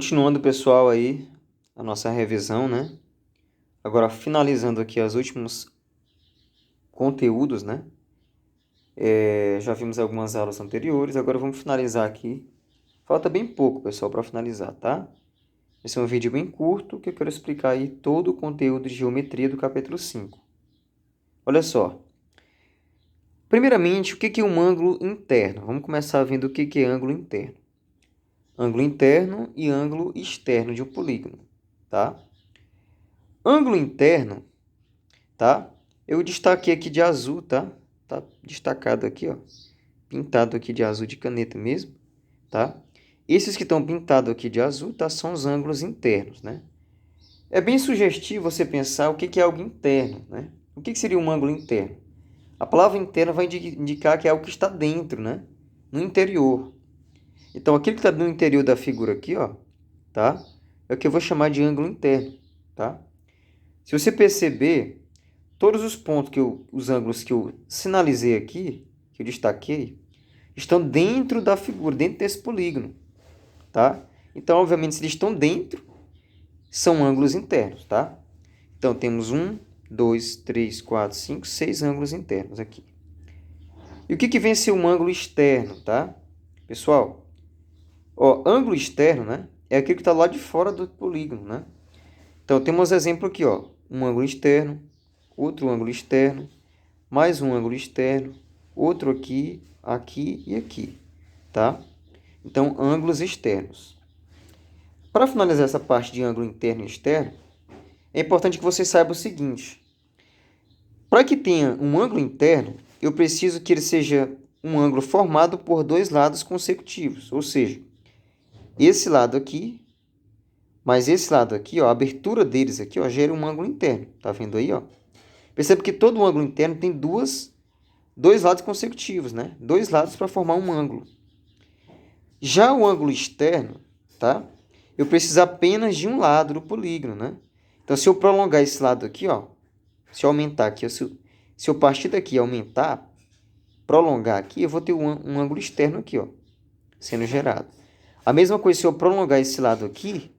Continuando, pessoal, aí a nossa revisão, né? Agora, finalizando aqui os últimos conteúdos, né? Já vimos algumas aulas anteriores, agora vamos finalizar aqui. Falta bem pouco, pessoal, para finalizar, tá? Esse é um vídeo bem curto que eu quero explicar aí todo o conteúdo de geometria do capítulo 5. Olha só. Primeiramente, o que é um ângulo interno? Vamos começar vendo o que é ângulo interno. Ângulo interno e ângulo externo de um polígono, tá? Ângulo interno, tá? Eu destaquei aqui de azul, tá? Tá destacado aqui, ó. Pintado aqui de azul de caneta mesmo, tá? Esses que estão pintados aqui de azul, tá? São os ângulos internos, né? É bem sugestivo você pensar o que é algo interno, né? O que seria um ângulo interno? A palavra interno vai indicar que é algo que está dentro, né? No interior. Então, aquilo que está no interior da figura aqui, ó, tá? É o que eu vou chamar de ângulo interno, tá? Se você perceber, todos os pontos os ângulos que eu sinalizei aqui, que eu destaquei, estão dentro da figura, dentro desse polígono, tá? Então, obviamente, se eles estão dentro, são ângulos internos, tá? Então, temos 1, 2, 3, 4, 5, 6 ângulos internos aqui. E o que vem a ser um ângulo externo, tá? Pessoal, ó, ângulo externo, né? É aquilo que está lá de fora do polígono, né? Então, temos exemplo aqui, ó. Um ângulo externo, outro ângulo externo, mais um ângulo externo, outro aqui, aqui e aqui, tá? Então, ângulos externos. Para finalizar essa parte de ângulo interno e externo, é importante que você saiba o seguinte. Para que tenha um ângulo interno, eu preciso que ele seja um ângulo formado por dois lados consecutivos. Ou seja, esse lado aqui, mais esse lado aqui, ó, a abertura deles aqui, ó, gera um ângulo interno. Tá vendo aí, ó? Percebe que todo ângulo interno tem dois lados consecutivos, né? Dois lados para formar um ângulo. Já o ângulo externo, tá? Eu preciso apenas de um lado do polígono, né? Então, se eu prolongar esse lado aqui, ó, se eu aumentar aqui, se eu partir daqui e aumentar, prolongar aqui, eu vou ter um ângulo externo aqui, ó, sendo gerado. A mesma coisa se eu prolongar esse lado aqui,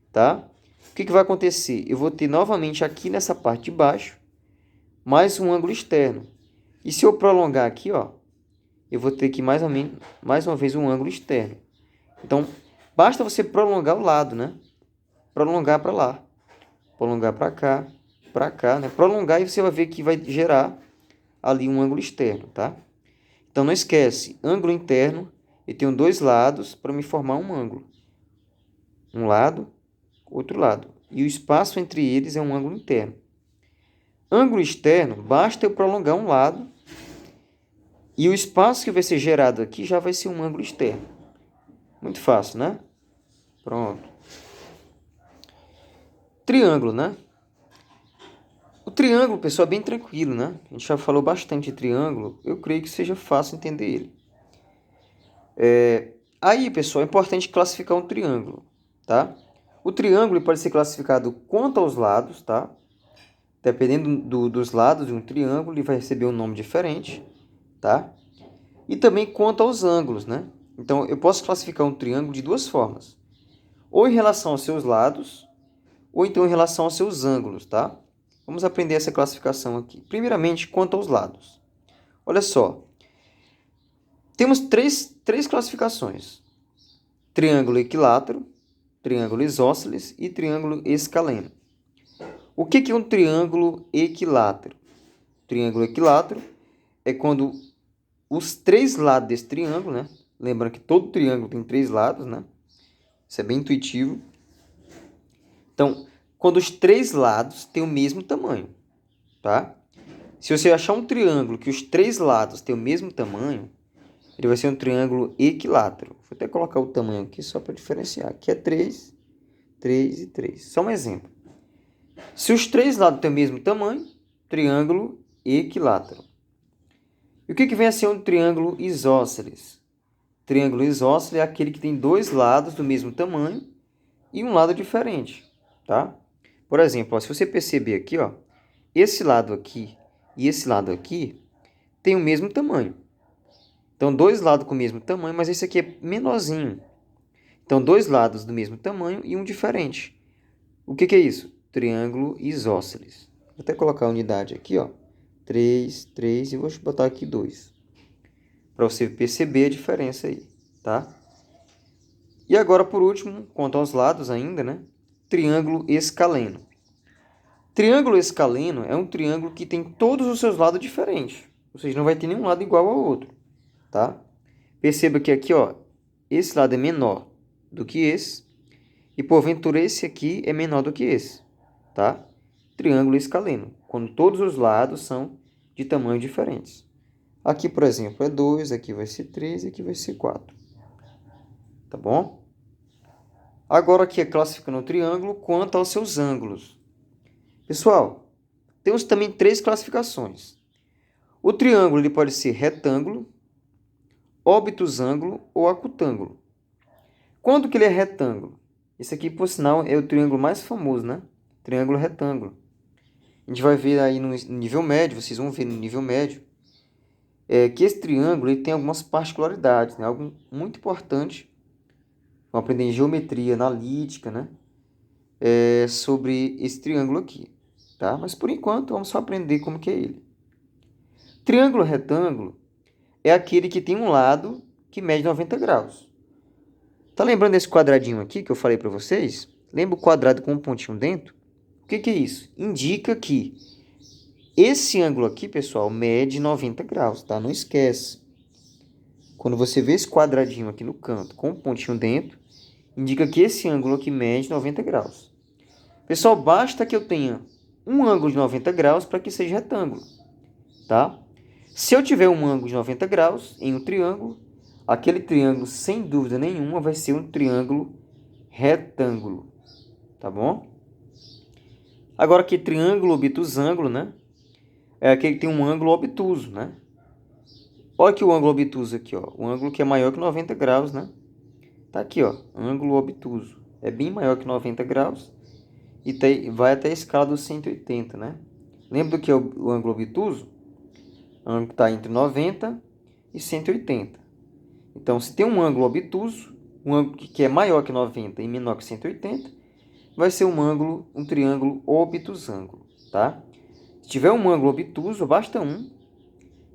tá? O que vai acontecer? Eu vou ter novamente aqui nessa parte de baixo, mais um ângulo externo. E se eu prolongar aqui, ó, eu vou ter aqui mais uma vez um ângulo externo. Então, basta você prolongar o lado, né? Prolongar para lá, prolongar para cá, né? Prolongar e você vai ver que vai gerar ali um ângulo externo, tá? Então, não esquece, ângulo interno, eu tenho dois lados para me formar um ângulo. Um lado, outro lado. E o espaço entre eles é um ângulo interno. Ângulo externo, basta eu prolongar um lado e o espaço que vai ser gerado aqui já vai ser um ângulo externo. Muito fácil, né? Pronto. Triângulo, né? O triângulo, pessoal, é bem tranquilo, né? A gente já falou bastante de triângulo. Eu creio que seja fácil entender ele. Aí, pessoal, é importante classificar um triângulo, tá? O triângulo pode ser classificado quanto aos lados, tá? Dependendo dos lados de um triângulo, ele vai receber um nome diferente, tá? E também quanto aos ângulos, né? Então, eu posso classificar um triângulo de duas formas. Ou em relação aos seus lados, ou então em relação aos seus ângulos, tá? Vamos aprender essa classificação aqui. Primeiramente, quanto aos lados. Olha só. Temos três classificações. Triângulo equilátero, triângulo isósceles e triângulo escaleno. O que é um triângulo equilátero? Triângulo equilátero é quando os três lados desse triângulo, né? Lembrando que todo triângulo tem três lados, né? Isso é bem intuitivo. Então, quando os três lados têm o mesmo tamanho, tá? Se você achar um triângulo que os três lados têm o mesmo tamanho, ele vai ser um triângulo equilátero. Vou até colocar o tamanho aqui só para diferenciar. Aqui é 3, 3 e 3. Só um exemplo. Se os três lados têm o mesmo tamanho, triângulo equilátero. E o que vem a ser um triângulo isósceles? Triângulo isósceles é aquele que tem dois lados do mesmo tamanho e um lado diferente, tá? Por exemplo, ó, se você perceber aqui, ó, esse lado aqui e esse lado aqui tem o mesmo tamanho. Então, dois lados com o mesmo tamanho, mas esse aqui é menorzinho. Então, dois lados do mesmo tamanho e um diferente. O que é isso? Triângulo isósceles. Vou até colocar a unidade aqui, ó. 3, 3 e vou botar aqui 2. Para você perceber a diferença aí, tá? E agora, por último, quanto aos lados ainda, né? Triângulo escaleno. Triângulo escaleno é um triângulo que tem todos os seus lados diferentes. Ou seja, não vai ter nenhum lado igual ao outro, tá? Perceba que aqui, ó, esse lado é menor do que esse. E, porventura, esse aqui é menor do que esse, tá? Triângulo escaleno, quando todos os lados são de tamanhos diferentes. Aqui, por exemplo, é 2, aqui vai ser 3 e aqui vai ser 4. Tá bom? Agora aqui é classificando o triângulo quanto aos seus ângulos. Pessoal, temos também 3 classificações. O triângulo ele pode ser retângulo, obtusângulo ou acutângulo. Quando que ele é retângulo? Esse aqui, por sinal, é o triângulo mais famoso, né? Triângulo retângulo. A gente vai ver aí no nível médio, vocês vão ver no nível médio, que esse triângulo ele tem algumas particularidades, né? Algo muito importante. Vamos aprender em geometria analítica, né? Sobre esse triângulo aqui, tá? Mas por enquanto vamos só aprender como que é ele. Triângulo retângulo é aquele que tem um lado que mede 90 graus. Tá lembrando desse quadradinho aqui que eu falei para vocês? Lembra o quadrado com um pontinho dentro? O que é isso? Indica que esse ângulo aqui, pessoal, mede 90 graus, tá? Não esquece. Quando você vê esse quadradinho aqui no canto com um pontinho dentro, indica que esse ângulo aqui mede 90 graus. Pessoal, basta que eu tenha um ângulo de 90 graus para que seja retângulo, tá? Se eu tiver um ângulo de 90 graus em um triângulo, aquele triângulo, sem dúvida nenhuma, vai ser um triângulo retângulo, tá bom? Agora aqui, triângulo obtusângulo, né? É aquele que tem um ângulo obtuso, né? Olha aqui o ângulo obtuso aqui, ó. O ângulo que é maior que 90 graus, né? Tá aqui, ó. Ângulo obtuso. É bem maior que 90 graus e vai até a escala dos 180, né? Lembra do que é o ângulo obtuso? O ângulo que está entre 90 e 180. Então, se tem um ângulo obtuso, um ângulo que é maior que 90 e menor que 180, vai ser um triângulo obtusângulo, tá? Se tiver um ângulo obtuso, basta um,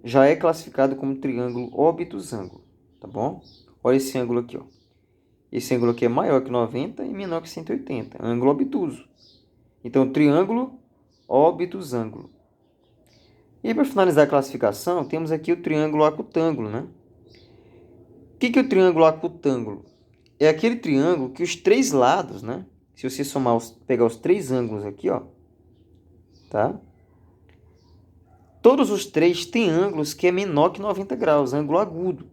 já é classificado como triângulo obtusângulo, tá bom? Olha esse ângulo aqui, ó. Esse ângulo aqui é maior que 90 e menor que 180, ângulo obtuso. Então, triângulo obtusângulo. E para finalizar a classificação, temos aqui o triângulo acutângulo, né? O que é o triângulo acutângulo? É aquele triângulo que os três lados, né? Se você pegar os três ângulos aqui, ó, tá? Todos os três têm ângulos que é menor que 90 graus, ângulo agudo.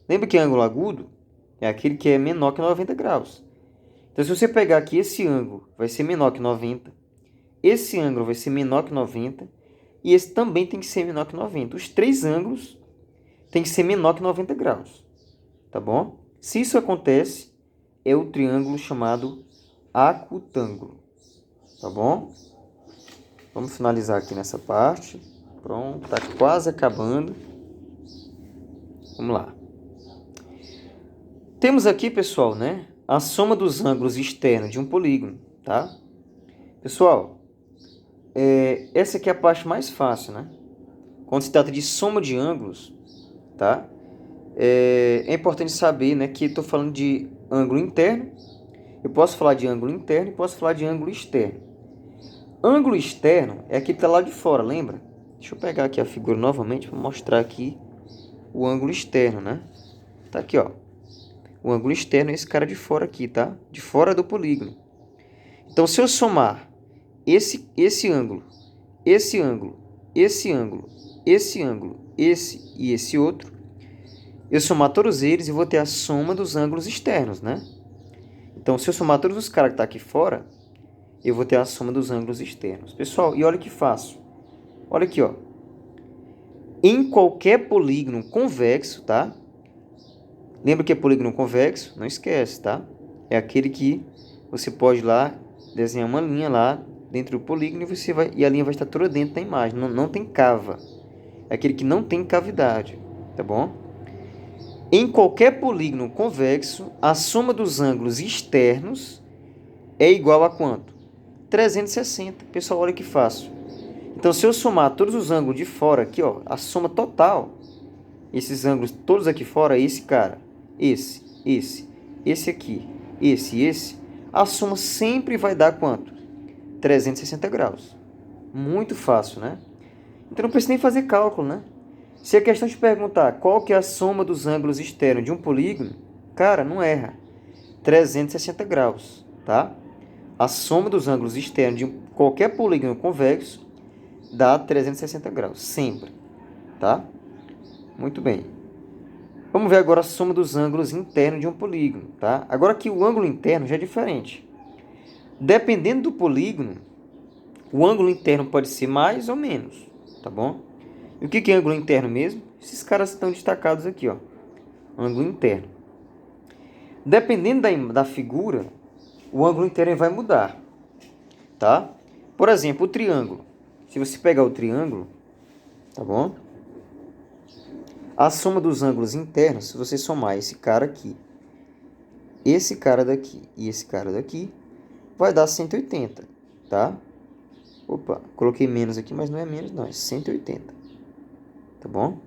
Lembra que ângulo agudo é aquele que é menor que 90 graus. Então, se você pegar aqui esse ângulo, vai ser menor que 90. Esse ângulo vai ser menor que 90. E esse também tem que ser menor que 90. Os três ângulos têm que ser menor que 90 graus. Tá bom? Se isso acontece, é o triângulo chamado acutângulo. Tá bom? Vamos finalizar aqui nessa parte. Pronto, tá quase acabando. Vamos lá. Temos aqui, pessoal, né, a soma dos ângulos externos de um polígono, tá? Pessoal, essa aqui é a parte mais fácil, né? Quando se trata de soma de ângulos, tá? É importante saber, né, que estou falando de ângulo interno. Eu posso falar de ângulo interno e posso falar de ângulo externo. Ângulo externo é aquele que está lá de fora, lembra? Deixa eu pegar aqui a figura novamente para mostrar aqui o ângulo externo, né? Tá aqui, ó. O ângulo externo é esse cara de fora aqui, tá? De fora do polígono. Então, se eu somar esse ângulo, esse ângulo, esse ângulo, esse ângulo, esse e esse outro, eu somar todos eles e vou ter a soma dos ângulos externos, né? Então, se eu somar todos os caras que estão aqui fora, eu vou ter a soma dos ângulos externos. Pessoal, e olha que fácil. Olha aqui, ó. Em qualquer polígono convexo, tá? Lembra que é polígono convexo? Não esquece, tá? É aquele que você pode lá desenhar uma linha lá dentro do polígono e a linha vai estar toda dentro da imagem. Não tem cava. É aquele que não tem cavidade, tá bom? Em qualquer polígono convexo, a soma dos ângulos externos é igual a quanto? 360. Pessoal, olha que fácil. Então, se eu somar todos os ângulos de fora aqui, ó, a soma total, esses ângulos todos aqui fora, esse cara, esse aqui, esse, a soma sempre vai dar quanto? 360 graus. Muito fácil, né? Então, não precisa nem fazer cálculo, né? Se a questão te perguntar qual que é a soma dos ângulos externos de um polígono, cara, não erra. 360 graus, tá? A soma dos ângulos externos de qualquer polígono convexo dá 360 graus, sempre, tá? Muito bem. Vamos ver agora a soma dos ângulos internos de um polígono, tá? Agora aqui o ângulo interno já é diferente. Dependendo do polígono, o ângulo interno pode ser mais ou menos, tá bom? E o que é ângulo interno mesmo? Esses caras estão destacados aqui, ó. Ângulo interno. Dependendo da figura, o ângulo interno vai mudar, tá? Por exemplo, o triângulo. Se você pegar o triângulo, tá bom? A soma dos ângulos internos, se você somar esse cara aqui, esse cara daqui e esse cara daqui, vai dar 180, tá? Opa, coloquei menos aqui, mas não é menos não, é 180, tá bom?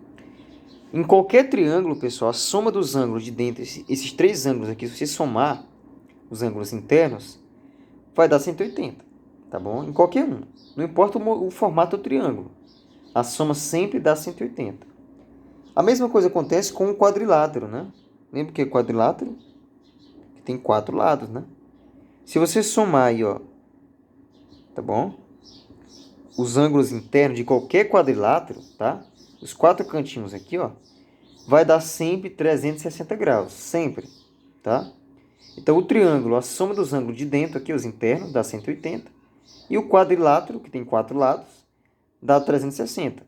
Em qualquer triângulo, pessoal, a soma dos ângulos de dentro, esses três ângulos aqui, se você somar os ângulos internos, vai dar 180, tá bom? Em qualquer um, não importa o formato do triângulo, a soma sempre dá 180. A mesma coisa acontece com o quadrilátero, né? Lembra que é quadrilátero? Tem 4 lados, né? Se você somar aí, ó, tá bom? Os ângulos internos de qualquer quadrilátero, tá? Os 4 cantinhos aqui, ó, vai dar sempre 360 graus, sempre, tá? Então, o triângulo, a soma dos ângulos de dentro aqui, os internos, dá 180. E o quadrilátero, que tem 4 lados, dá 360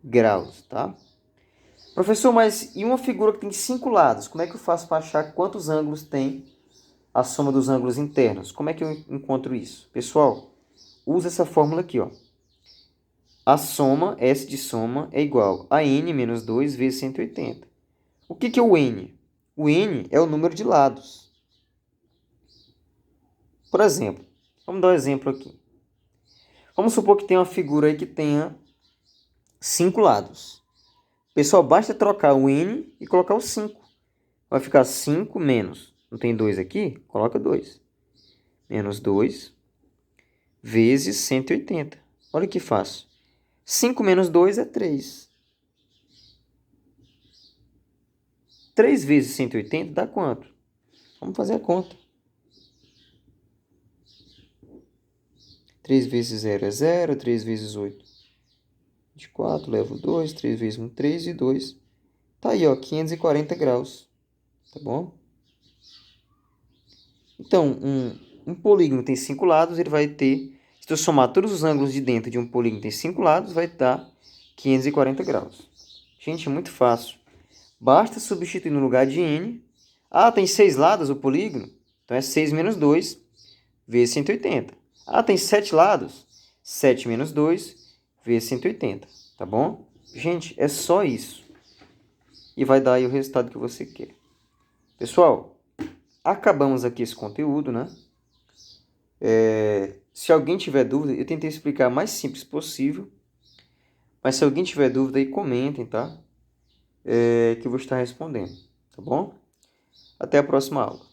graus, tá? Professor, mas e uma figura que tem 5 lados? Como é que eu faço para achar quantos ângulos tem a soma dos ângulos internos? Como é que eu encontro isso? Pessoal, usa essa fórmula aqui, ó. A soma, S de soma, é igual a n menos 2 vezes 180. O que é o n? O n é o número de lados. Por exemplo, vamos dar um exemplo aqui. Vamos supor que tem uma figura aí que tenha 5 lados. Pessoal, basta trocar o n e colocar o 5. Vai ficar 5 menos. Não tem 2 aqui? Coloca 2. Menos 2 vezes 180. Olha que fácil. 5 menos 2 é 3. 3 vezes 180 dá quanto? Vamos fazer a conta. 3 vezes 0 é 0. 3 vezes 8. 24, levo 2, 3 vezes 1, 3 e 2. Tá aí, ó, 540 graus. Tá bom? Então, um polígono tem 5 lados, ele vai ter... Se eu somar todos os ângulos de dentro de um polígono que tem 5 lados, vai dar 540 graus. Gente, é muito fácil. Basta substituir no lugar de n. Ah, tem 6 lados o polígono? Então, é 6 menos 2 vezes 180. Ah, tem 7 lados? 7 menos 2 vezes 180, tá bom? Gente, é só isso. E vai dar aí o resultado que você quer. Pessoal, acabamos aqui esse conteúdo, né? Se alguém tiver dúvida, eu tentei explicar o mais simples possível. Mas se alguém tiver dúvida aí, comentem, tá? Que eu vou estar respondendo, tá bom? Até a próxima aula.